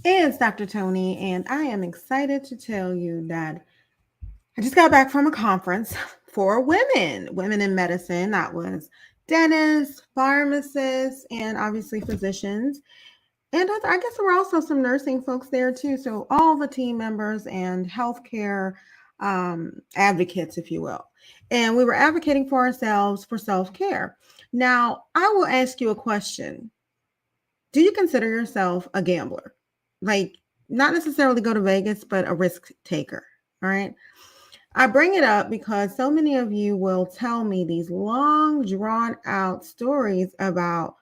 It's Dr. Tony, and I am excited to tell you that I just got back from a conference for women in medicine. That was dentists, pharmacists, and obviously physicians. And I guess there were also some nursing folks there too. So, all the team members and healthcare advocates, if you will. And we were advocating for ourselves for self care. Now, I will ask you a question. Do you consider yourself a gambler? Like, not necessarily go to Vegas, but a risk taker. All right. I bring it up because so many of you will tell me these long, drawn out stories about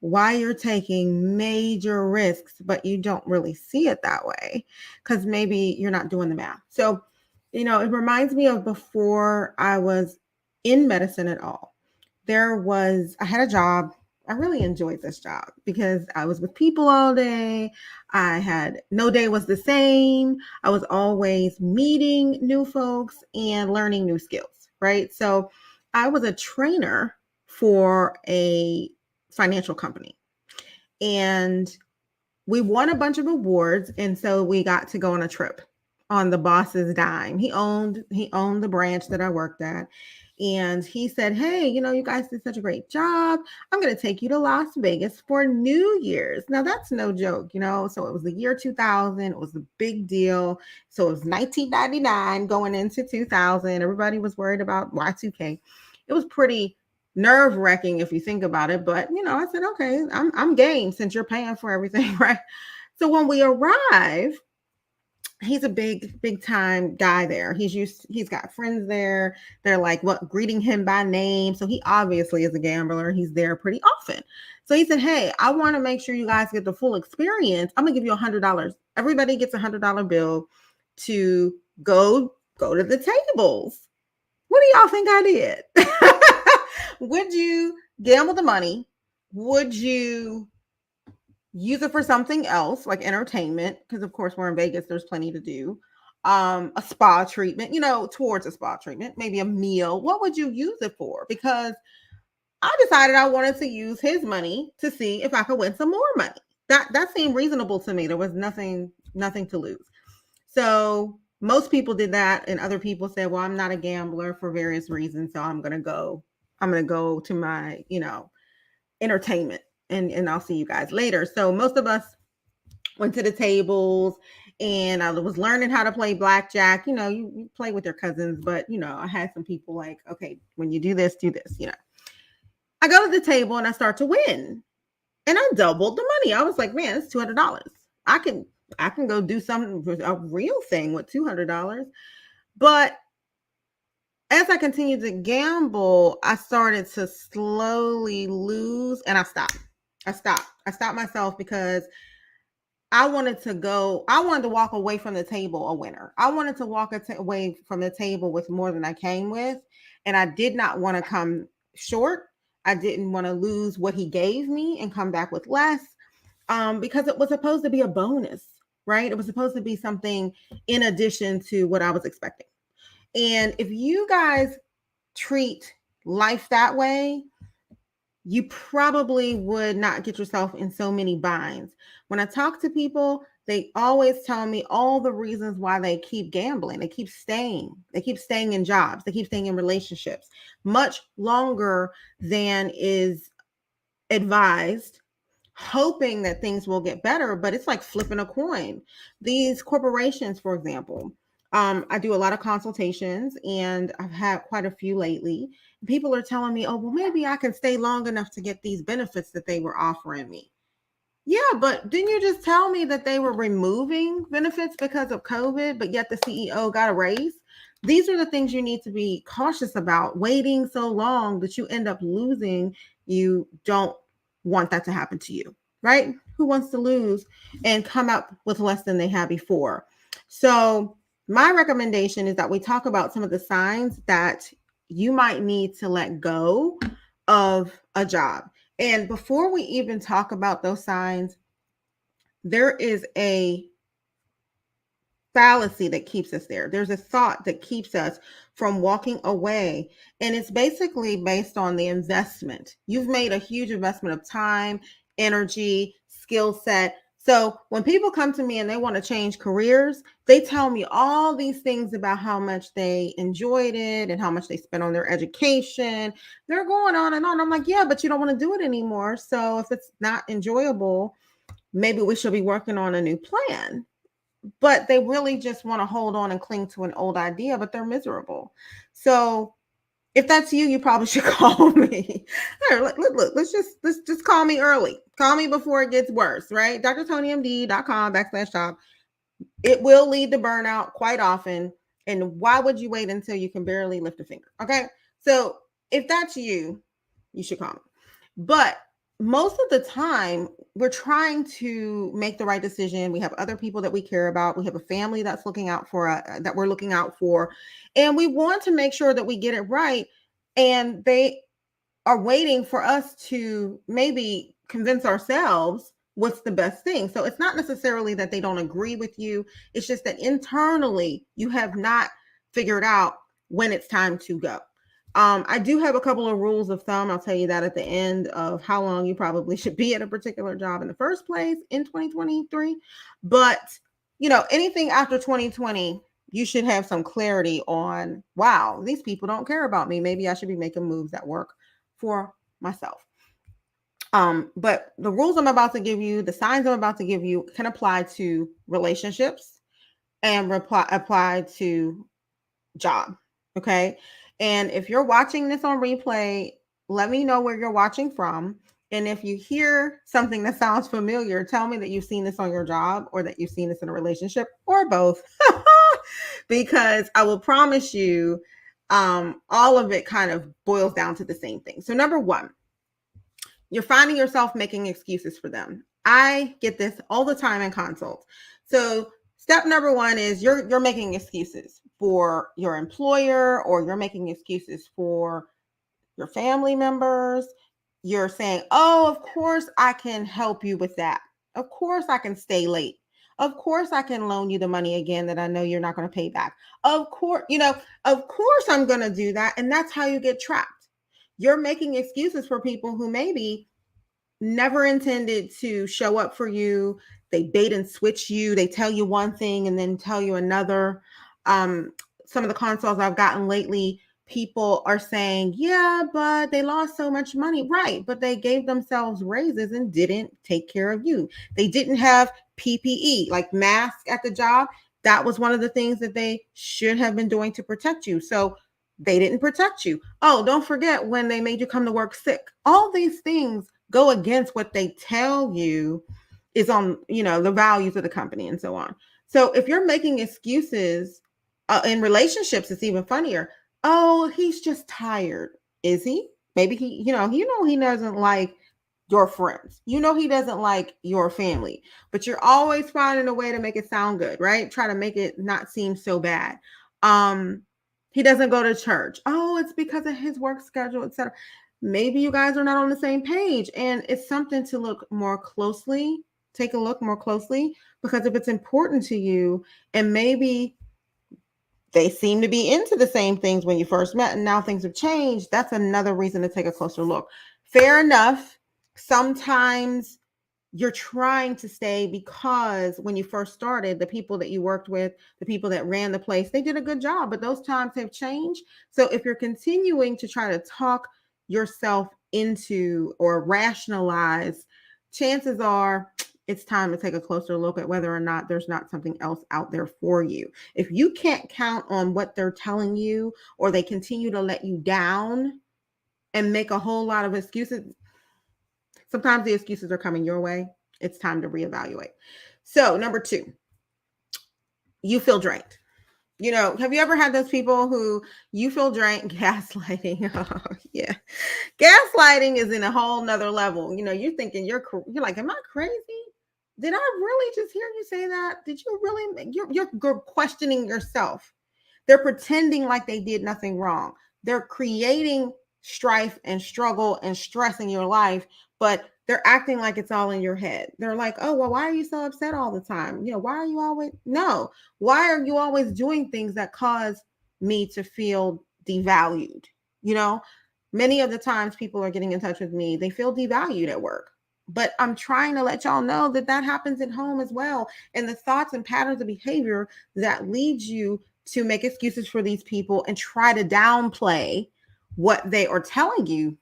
why you're taking major risks, but you don't really see it that way because maybe you're not doing the math. So, it reminds me of before I was in medicine at all. I had a job. I really enjoyed this job because I was with people all day. I had no day was the same. I was always meeting new folks and learning new skills, right? So I was a trainer for a financial company and we won a bunch of awards. And so we got to go on a trip on the boss's dime. He owned the branch that I worked at. And he said, "Hey, you guys did such a great job. I'm going to take you to Las Vegas for New Year's." Now, that's no joke. So it was the year 2000. It was a big deal. So it was 1999 going into 2000. Everybody was worried about Y2K. It was pretty nerve wracking if you think about it. But, I said, okay, I'm game since you're paying for everything, right? So when we arrive, he's a big time guy there. He's got friends there. They're like greeting him by name. So he obviously is a gambler. He's there pretty often. So he said, "Hey, I want to make sure you guys get the full experience. I'm gonna give you $100. Everybody gets $100 bill to go to the tables." What do y'all think I did? Would you gamble the money? Would you use it for something else like entertainment? Because of course we're in Vegas, there's plenty to do. A spa treatment, towards a spa treatment, maybe a meal. What would you use it for? Because I decided I wanted to use his money to see if I could win some more money. That seemed reasonable to me. There was nothing to lose. So most people did that, and other people said, "Well, I'm not a gambler for various reasons, so I'm gonna go. I'm gonna go to my, entertainment, and I'll see you guys later." So most of us went to the tables, and I was learning how to play blackjack. You play with your cousins, but I had some people like, "Okay, when you do this, do this." I go to the table and I start to win, and I doubled the money. I was like, "Man, it's $200. I can I can go do something with a real thing with $200." But as I continued to gamble, I started to slowly lose, and I stopped. I stopped myself because I wanted to walk away from the table a winner. I wanted to away from the table with more than I came with. And I did not want to come short. I didn't want to lose what he gave me and come back with less, because it was supposed to be a bonus, right? It was supposed to be something in addition to what I was expecting. And if you guys treat life that way, you probably would not get yourself in so many binds. When I talk to people, they always tell me all the reasons why they keep gambling. They keep staying. They keep staying in jobs. They keep staying in relationships much longer than is advised, hoping that things will get better, but it's like flipping a coin. These corporations, for example, I do a lot of consultations and I've had quite a few lately. People are telling me, "Oh, well, maybe I can stay long enough to get these benefits that they were offering me." Yeah, but didn't you just tell me that they were removing benefits because of COVID, but yet the CEO got a raise? These are the things you need to be cautious about. Waiting so long that you end up losing, you don't want that to happen to you, right? Who wants to lose and come up with less than they had before? So, my recommendation is that we talk about some of the signs that you might need to let go of a job. And before we even talk about those signs, there is a fallacy that keeps us there. There's a thought that keeps us from walking away. And it's basically based on the investment. You've made a huge investment of time, energy, skill set, So when people come to me and they want to change careers, they tell me all these things about how much they enjoyed it and how much they spent on their education. They're going on and on. I'm like, yeah, but you don't want to do it anymore. So if it's not enjoyable, maybe we should be working on a new plan. But they really just want to hold on and cling to an old idea, but they're miserable. So if that's you, you probably should call me. Look, let's just call me early. Call me before it gets worse, right? drtonymd.com/shop. It will lead to burnout quite often. And why would you wait until you can barely lift a finger? Okay. So if that's you, you should call me. But most of the time, we're trying to make the right decision. We have other people that we care about. We have a family that's looking out for that we're looking out for, and we want to make sure that we get it right. And they are waiting for us to maybe convince ourselves what's the best thing. So it's not necessarily that they don't agree with you. It's just that internally you have not figured out when it's time to go. I do have a couple of rules of thumb. I'll tell you that at the end of how long you probably should be at a particular job in the first place in 2023. But, anything after 2020, you should have some clarity on, wow, these people don't care about me. Maybe I should be making moves that work for myself. But the rules I'm about to give you, the signs I'm about to give you, can apply to relationships and apply to job. Okay. And if you're watching this on replay, let me know where you're watching from. And if you hear something that sounds familiar, tell me that you've seen this on your job or that you've seen this in a relationship or both. Because I will promise you, all of it kind of boils down to the same thing. So number one, you're finding yourself making excuses for them. I get this all the time in consults. So step number one is you're making excuses for your employer, or you're making excuses for your family members. You're saying, oh, of course I can help you with that. Of course I can stay late. Of course I can loan you the money again that I know you're not going to pay back. Of course, of course I'm going to do that. And that's how you get trapped. You're making excuses for people who maybe never intended to show up for you. They bait and switch you. They tell you one thing and then tell you another. Some of the consults I've gotten lately, people are saying, yeah, but they lost so much money. Right. But they gave themselves raises and didn't take care of you. They didn't have PPE, like masks at the job. That was one of the things that they should have been doing to protect you. So they didn't protect you. Oh, don't forget when they made you come to work sick. All these things go against what they tell you is on, the values of the company and so on. So if you're making excuses in relationships, it's even funnier. Oh, he's just tired. Is he? Maybe he doesn't like your friends. He doesn't like your family, but you're always finding a way to make it sound good, right? Try to make it not seem so bad. He doesn't go to church. Oh, it's because of his work schedule, etc. Maybe you guys are not on the same page, and it's something to take a look more closely, because if it's important to you, and maybe they seem to be into the same things when you first met and now things have changed, that's another reason to take a closer look. Fair enough. Sometimes you're trying to stay because when you first started, the people that you worked with, the people that ran the place, they did a good job, but those times have changed. So if you're continuing to try to talk yourself into or rationalize, chances are it's time to take a closer look at whether or not there's not something else out there for you. If you can't count on what they're telling you, or they continue to let you down and make a whole lot of excuses, sometimes the excuses are coming your way. It's time to reevaluate. So number two, you feel drained. Have you ever had those people who you feel drained? Gaslighting. Oh, yeah. Gaslighting is in a whole nother level. You're thinking you're like, am I crazy? Did I really just hear you say that? Did you really? You're questioning yourself. They're pretending like they did nothing wrong. They're creating strife and struggle and stress in your life, but they're acting like it's all in your head. They're like, oh, well, why are you so upset all the time? Why are you always, no, why are you always doing things that cause me to feel devalued? Many of the times people are getting in touch with me, they feel devalued at work. But I'm trying to let y'all know that that happens at home as well. And the thoughts and patterns of behavior that lead you to make excuses for these people and try to downplay what they are telling you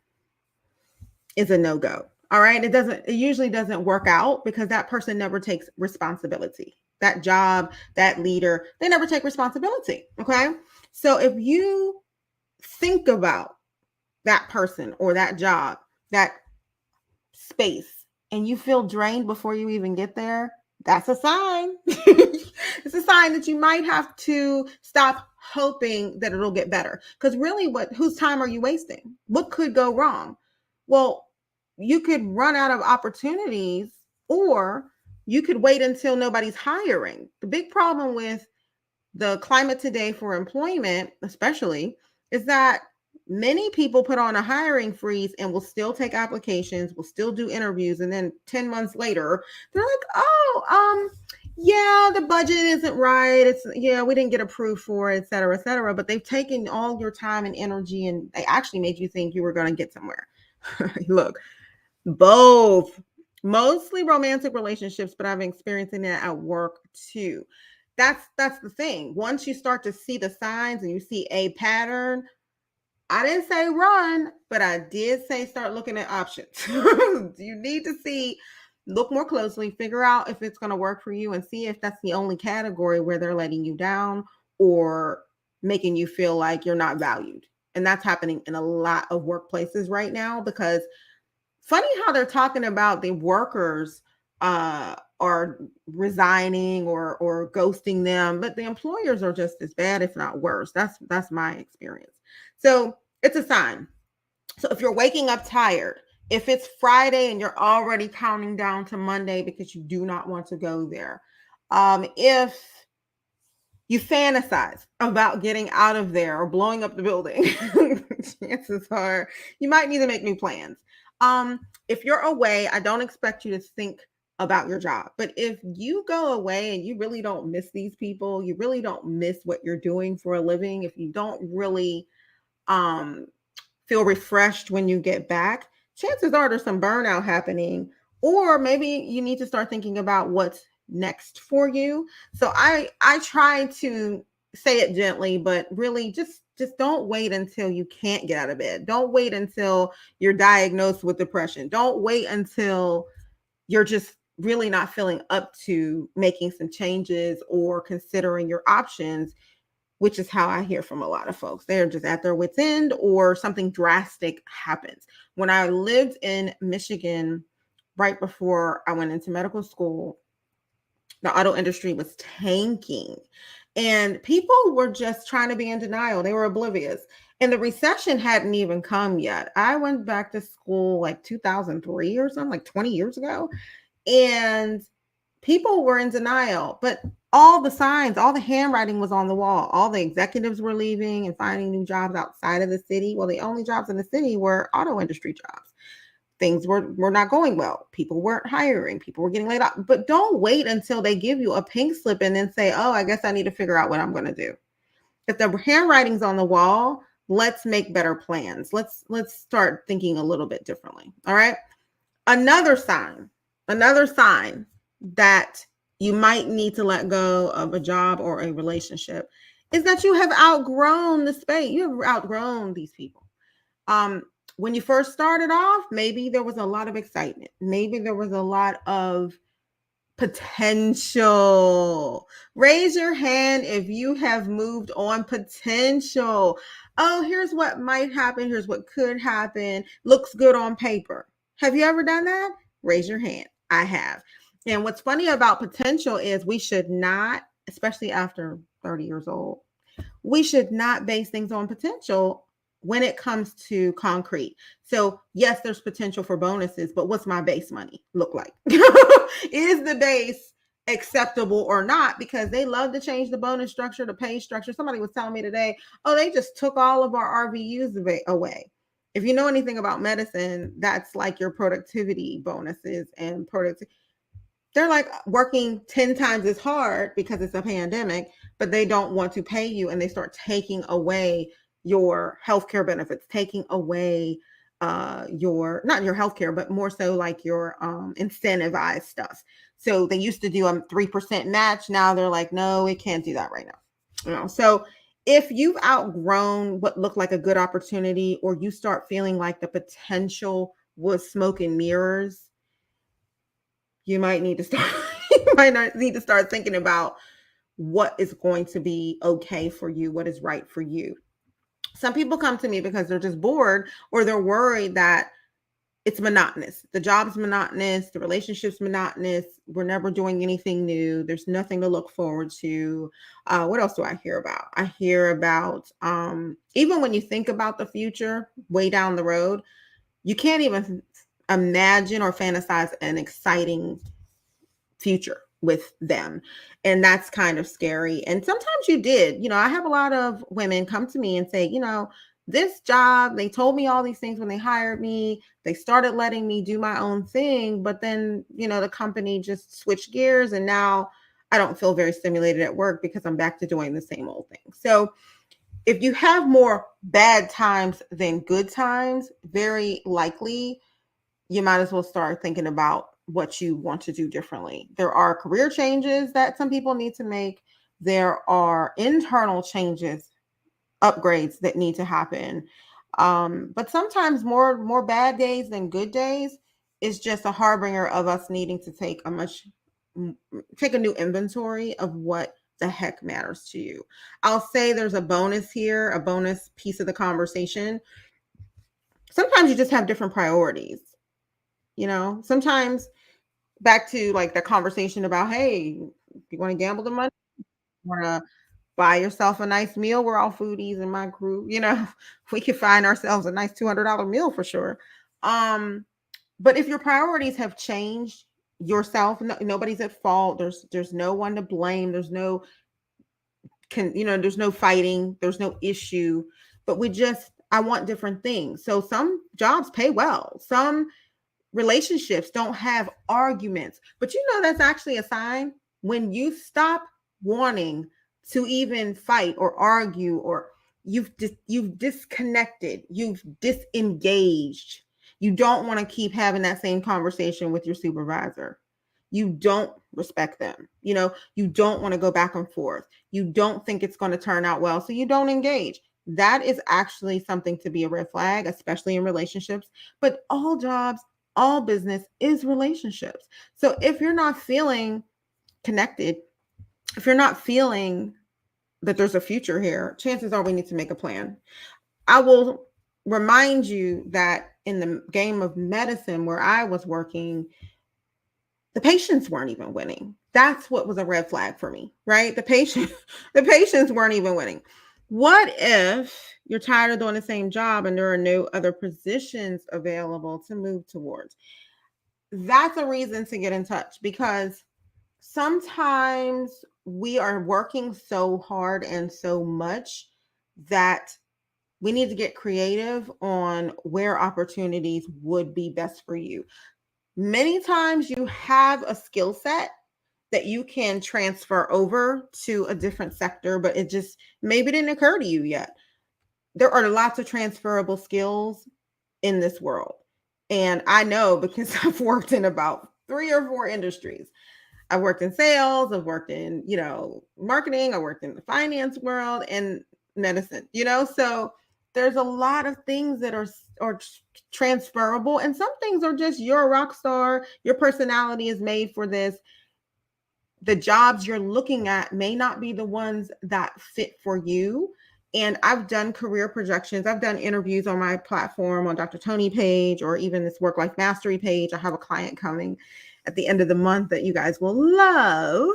is a no-go. All right. It usually doesn't work out because that person never takes responsibility. That job, that leader, they never take responsibility. Okay. So if you think about that person or that job, that space, and you feel drained before you even get there, that's a sign. It's a sign that you might have to stop hoping that it'll get better. Because really, whose time are you wasting? What could go wrong? Well, you could run out of opportunities, or you could wait until nobody's hiring. The big problem with the climate today for employment, especially, is that many people put on a hiring freeze and will still take applications, will still do interviews, and then 10 months later, they're like, "Oh, yeah, the budget isn't right. We didn't get approved for it, et cetera, et cetera." But they've taken all your time and energy, and they actually made you think you were going to get somewhere. Look, both, mostly romantic relationships, but I've experienced it at work too. That's the thing. Once you start to see the signs and you see a pattern, I didn't say run, but I did say start looking at options. You need to look more closely, figure out if it's going to work for you, and see if that's the only category where they're letting you down or making you feel like you're not valued. And that's happening in a lot of workplaces right now, because funny how they're talking about the workers are resigning or ghosting them, but the employers are just as bad, if not worse. That's my experience. So it's a sign. So if you're waking up tired, if it's Friday and you're already counting down to Monday because you do not want to go there, if you fantasize about getting out of there or blowing up the building, chances are you might need to make new plans. If you're away, I don't expect you to think about your job. But if you go away and you really don't miss these people, you really don't miss what you're doing for a living, if you don't really um, feel refreshed when you get back, chances are there's some burnout happening, or maybe you need to start thinking about what's next for you. So I try to say it gently, but really just don't wait until you can't get out of bed. Don't wait until you're diagnosed with depression. Don't wait until you're just really not feeling up to making some changes or considering your options, which is how I hear from a lot of folks. They're just at their wits' end or something drastic happens. When I lived in Michigan, right before I went into medical school, the auto industry was tanking and people were just trying to be in denial. They were oblivious. And the recession hadn't even come yet. I went back to school like 2003 or something, like 20 years ago. And people were in denial, but all the signs, all the handwriting was on the wall. All the executives were leaving and finding new jobs outside of the city. Well, the only jobs in the city were auto industry jobs. Things were not going well. People weren't hiring. People were getting laid off. But don't wait until they give you a pink slip and then say, "Oh, I guess I need to figure out what I'm going to do." If the handwriting's on the wall, let's make better plans. Let's start thinking a little bit differently. All right. Another sign that you might need to let go of a job or a relationship is that you have outgrown the space. You have outgrown these people. When you first started off, maybe there was a lot of excitement. Maybe there was a lot of potential. Raise your hand if you have moved on. Potential. Oh, here's what might happen. Here's what could happen. Looks good on paper. Have you ever done that? Raise your hand. I have. And what's funny about potential is we should not, especially after 30 years old, we should not base things on potential when it comes to concrete. So yes, there's potential for bonuses, but what's my base money look like? Is the base acceptable or not? Because they love to change the bonus structure, the pay structure. Somebody was telling me today, oh, they just took all of our RVUs away. If you know anything about medicine, that's like your productivity bonuses and productivity. They're like working 10 times as hard because it's a pandemic, but they don't want to pay you, and they start taking away your healthcare benefits, taking away your, not your healthcare, but more so like your incentivized stuff. So they used to do a 3% match. Now they're like, no, it can't do that right now. So if you've outgrown what looked like a good opportunity, or you start feeling like the potential was smoke and mirrors, you might need to start you might not need to start thinking about what is going to be okay for you, what is right for you. Some people come to me because they're just bored, or they're worried that it's monotonous. The job's monotonous, the relationship's monotonous. We're never doing anything new. There's nothing to look forward to. What else do I hear about? I hear about even when you think about the future way down the road, you can't even imagine or fantasize an exciting future with them. And that's kind of scary. And sometimes you did, I have a lot of women come to me and say, this job, they told me all these things when they hired me. They started letting me do my own thing, but then, the company just switched gears, and now I don't feel very stimulated at work because I'm back to doing the same old thing. So if you have more bad times than good times, very likely you might as well start thinking about what you want to do differently. There are career changes that some people need to make. There are internal changes, upgrades that need to happen. But sometimes more bad days than good days is just a harbinger of us needing to take a new inventory of what the heck matters to you. I'll say there's a bonus here, a bonus piece of the conversation. Sometimes you just have different priorities. Sometimes, back to like the conversation about, hey, you want to gamble the money? You want to buy yourself a nice meal? We're all foodies in my group. We could find ourselves a nice $200 meal for sure. But if your priorities have changed yourself, nobody's at fault. There's no one to blame. There's no fighting. There's no issue. But I want different things. So some jobs pay well. Some relationships don't have arguments, but that's actually a sign when you stop wanting to even fight or argue, or you've disconnected, you've disengaged. You don't want to keep having that same conversation with your supervisor. You don't respect them. You don't want to go back and forth. You don't think it's going to turn out well, so you don't engage. That is actually something to be a red flag, especially in relationships. But all jobs, all business is relationships. So if you're not feeling connected, if you're not feeling that there's a future here, chances are we need to make a plan. I will remind you that in the game of medicine where I was working, the patients weren't even winning. That's what was a red flag for me, right? The patients weren't even winning. What if you're tired of doing the same job and there are no other positions available to move towards? That's a reason to get in touch, because sometimes we are working so hard and so much that we need to get creative on where opportunities would be best for you. Many times you have a skill set that you can transfer over to a different sector, but it just maybe didn't occur to you yet. There are lots of transferable skills in this world. And I know because I've worked in about 3 or 4 industries. I've worked in sales, I've worked in, marketing, I worked in the finance world and medicine, so there's a lot of things that are transferable, and some things are just, you're a rock star, your personality is made for this. The jobs you're looking at may not be the ones that fit for you. And I've done career projections. I've done interviews on my platform, on Dr. Tony page, or even this Work Life Mastery page. I have a client coming at the end of the month that you guys will love,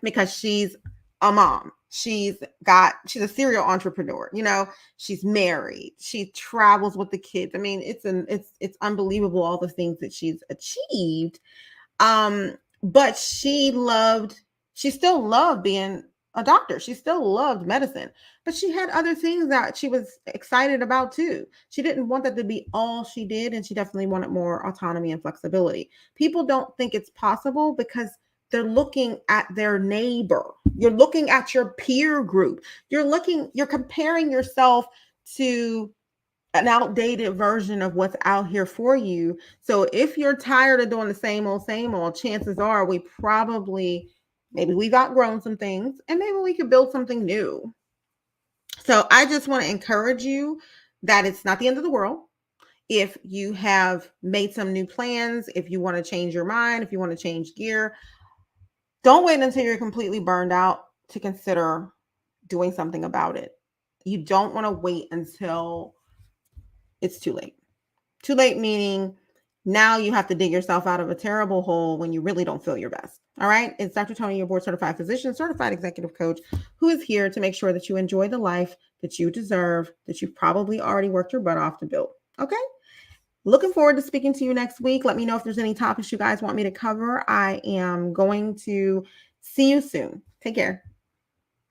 because she's a mom. She's a serial entrepreneur. She's married. She travels with the kids. I mean, it's unbelievable all the things that she's achieved. But she still loved being a doctor. She still loved medicine, but she had other things that she was excited about too. She didn't want that to be all she did, and she definitely wanted more autonomy and flexibility. People don't think it's possible because they're looking at their neighbor. You're looking at your peer group. You're comparing yourself to an outdated version of what's out here for you. So if you're tired of doing the same old, chances are we probably, maybe we've outgrown some things and maybe we could build something new. So I just want to encourage you that it's not the end of the world. If you have made some new plans, if you want to change your mind, if you want to change gear, don't wait until you're completely burned out to consider doing something about it. You don't want to wait until it's too late. Too late meaning now you have to dig yourself out of a terrible hole when you really don't feel your best. All right. It's Dr. Tony, your board certified physician, certified executive coach, who is here to make sure that you enjoy the life that you deserve, that you've probably already worked your butt off to build. Okay. Looking forward to speaking to you next week. Let me know if there's any topics you guys want me to cover. I am going to see you soon. Take care.